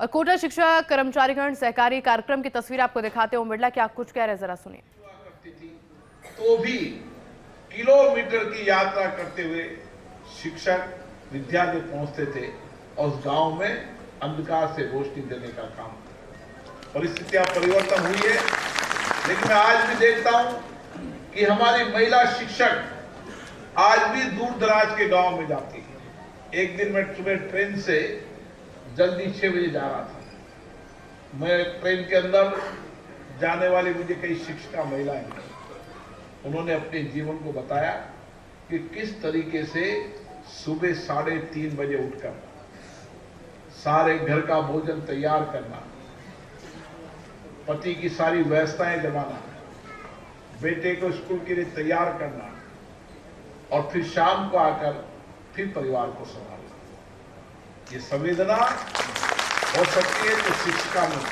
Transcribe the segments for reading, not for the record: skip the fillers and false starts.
और कोटा शिक्षा कर्मचारीगण सहकारी कार्यक्रम की तस्वीर आपको दिखाते हैं। ओम बिड़ला क्या कुछ कह रहे हैं, जरा सुनिए। तो भी किलोमीटर की यात्रा करते हुए शिक्षक विद्यालय पहुंचते थे और उस गांव में अंधकार से रोशनी देने का काम। परिस्थितियां परिवर्तन हुई है, लेकिन मैं आज भी देखता हूं कि हमारी महिला शिक्षक आज भी दूर दराज के गांव में जाती है। एक दिन मैं सुबह ट्रेन से जल्दी 6 बजे जा रहा था। मैं ट्रेन के अंदर जाने वाली मुझे कई शिक्षिका महिलाएं मिली। उन्होंने अपने जीवन को बताया कि किस तरीके से सुबह 3:30 बजे उठकर सारे घर का भोजन तैयार करना, पति की सारी व्यवस्थाएं जमाना, बेटे को स्कूल के लिए तैयार करना और फिर शाम को आकर फिर परिवार को संभालना। ये संवेदना हो सकती है तो शिक्षिका में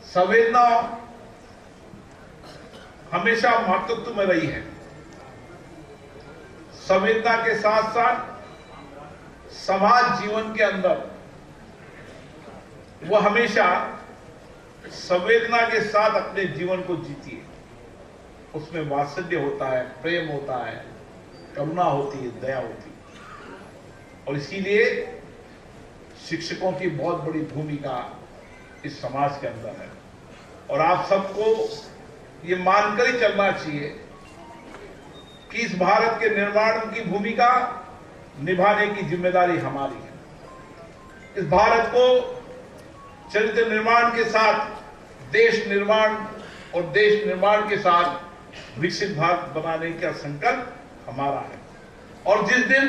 संवेदना हमेशा महत्व में रही है। संवेदना के साथ साथ समाज जीवन के अंदर वो हमेशा संवेदना के साथ अपने जीवन को जीती है। उसमें वात्सल्य होता है, प्रेम होता है, करुणा होती है, दया होती है। और इसीलिए शिक्षकों की बहुत बड़ी भूमिका इस समाज के अंदर है। और आप सबको ये मानकर ही चलना चाहिए कि इस भारत के निर्माण की भूमिका निभाने की जिम्मेदारी हमारी है। इस भारत को चरित्र निर्माण के साथ देश निर्माण और देश निर्माण के साथ विकसित भारत बनाने का संकल्प हमारा है। और जिस दिन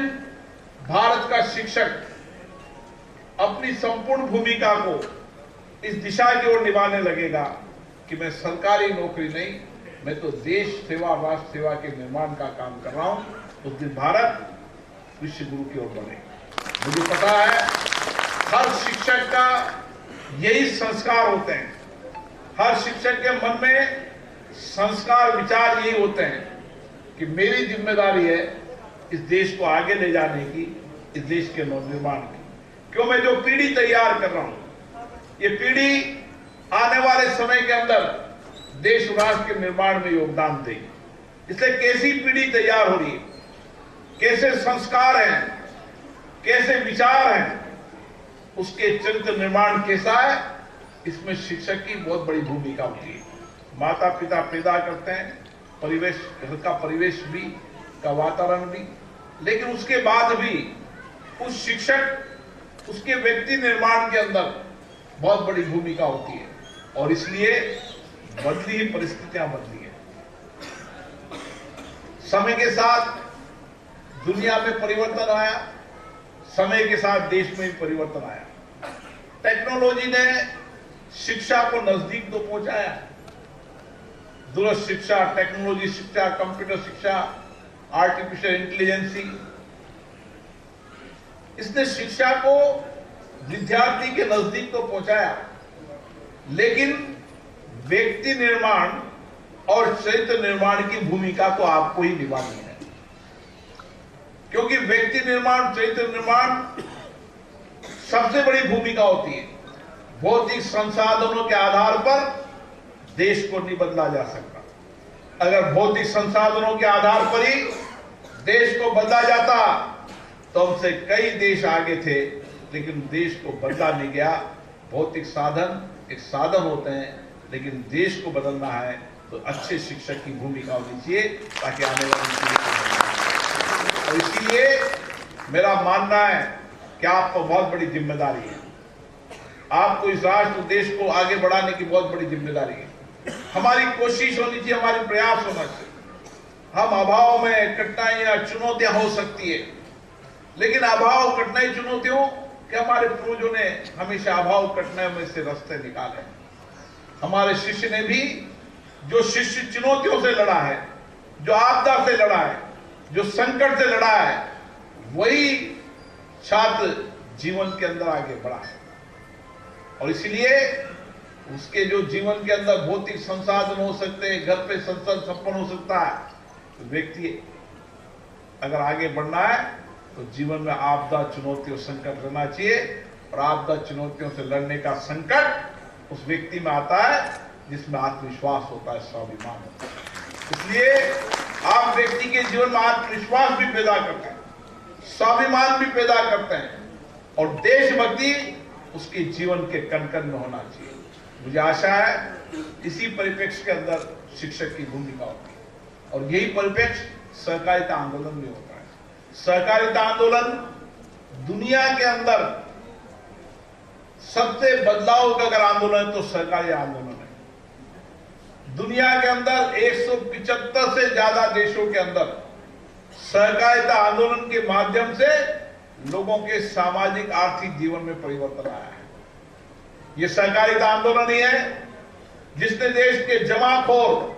भारत का शिक्षक अपनी संपूर्ण भूमिका को इस दिशा की ओर निभाने लगेगा कि मैं सरकारी नौकरी नहीं, मैं तो देश सेवा, राष्ट्र सेवा के निर्माण का काम कर रहा हूं, उस दिन भारत विश्व गुरु की ओर बढ़ेगा। मुझे पता है हर शिक्षक का यही संस्कार होते हैं। हर शिक्षक के मन में संस्कार, विचार यही होते हैं कि मेरी जिम्मेदारी है इस देश को आगे ले जाने की, इस देश के नवनिर्माण की। क्यों, मैं जो पीढ़ी तैयार कर रहा हूं, ये पीढ़ी आने वाले समय के अंदर देश राष्ट्र के निर्माण में योगदान देगी। इसलिए कैसी पीढ़ी तैयार हो रही है, कैसे संस्कार हैं, कैसे विचार हैं, उसके चरित्र निर्माण कैसा है, इसमें शिक्षक की बहुत बड़ी भूमिका होती है। माता पिता पैदा करते हैं, परिवेश, घर का परिवेश भी, का वातावरण भी, लेकिन उसके बाद भी उस शिक्षक, उसके व्यक्ति निर्माण के अंदर बहुत बड़ी भूमिका होती है। और इसलिए बदली ही परिस्थितियां बदली है। समय के साथ दुनिया में परिवर्तन आया, समय के साथ देश में भी परिवर्तन आया। टेक्नोलॉजी ने शिक्षा को नजदीक तो पहुंचाया। दूरस्थ शिक्षा, टेक्नोलॉजी शिक्षा, कंप्यूटर शिक्षा, आर्टिफिशियल इंटेलिजेंसी, इसने शिक्षा को विद्यार्थी के नजदीक तो पहुंचाया, लेकिन व्यक्ति निर्माण और चरित्र निर्माण की भूमिका तो आपको ही निभानी है। क्योंकि व्यक्ति निर्माण, चरित्र निर्माण सबसे बड़ी भूमिका होती है। भौतिक संसाधनों के आधार पर देश को नहीं बदला जा सकता। अगर भौतिक संसाधनों के आधार पर ही देश को बदला जाता तो हमसे कई देश आगे थे, लेकिन देश को बदला नहीं गया। भौतिक साधन एक साधन होते हैं, लेकिन देश को बदलना है तो अच्छे शिक्षक की भूमिका होनी चाहिए, ताकि आने वाली पीढ़ी को। और इसीलिए मेरा मानना है कि आप पर बहुत बड़ी जिम्मेदारी है। आपको इस राष्ट्र, देश को आगे बढ़ाने की बहुत बड़ी जिम्मेदारी है। हमारी कोशिश होनी चाहिए, हमारी प्रयास होना चाहिए। हम अभाव में कठिनाइयां, चुनौतियां हो सकती है, लेकिन अभाव, कठिनाई, चुनौतियों कि हमारे पूर्वजों ने हमेशा अभाव, कठिनाइयों में से रास्ते निकाले। हमारे शिष्य ने भी, जो शिष्य चुनौतियों से लड़ा है, जो आपदा से लड़ा है, जो संकट से लड़ा है, वही छात्र जीवन के अंदर आगे बढ़ा है। और इसलिए उसके जो जीवन के अंदर भौतिक संसाधन हो सकते हैं, घर पे संसाधन संपन्न हो सकता है, तो व्यक्ति अगर आगे बढ़ना है तो जीवन में आपदा, चुनौतियों, संकट रहना चाहिए। और आपदा, चुनौतियों से लड़ने का संकट उस व्यक्ति में आता है जिसमें आत्मविश्वास होता है, स्वाभिमान होता है। इसलिए आप व्यक्ति के जीवन में आत्मविश्वास भी पैदा करते हैं, स्वाभिमान भी पैदा करते हैं, और देशभक्ति उसके जीवन के कण-कण में होना चाहिए। मुझे आशा है इसी परिप्रेक्ष्य के अंदर शिक्षक की भूमिका होती है, और यही परिप्रेक्ष्य सहकारिता आंदोलन में होता है। सहकारिता आंदोलन दुनिया के अंदर सबसे बदलाव का अगर आंदोलन है तो सहकारी आंदोलन है। दुनिया के अंदर 175 से ज्यादा देशों के अंदर सहकारिता आंदोलन के माध्यम से लोगों के सामाजिक आर्थिक जीवन में परिवर्तन आया है। ये सहकारिता आंदोलन ही है जिसने देश के जमाखोर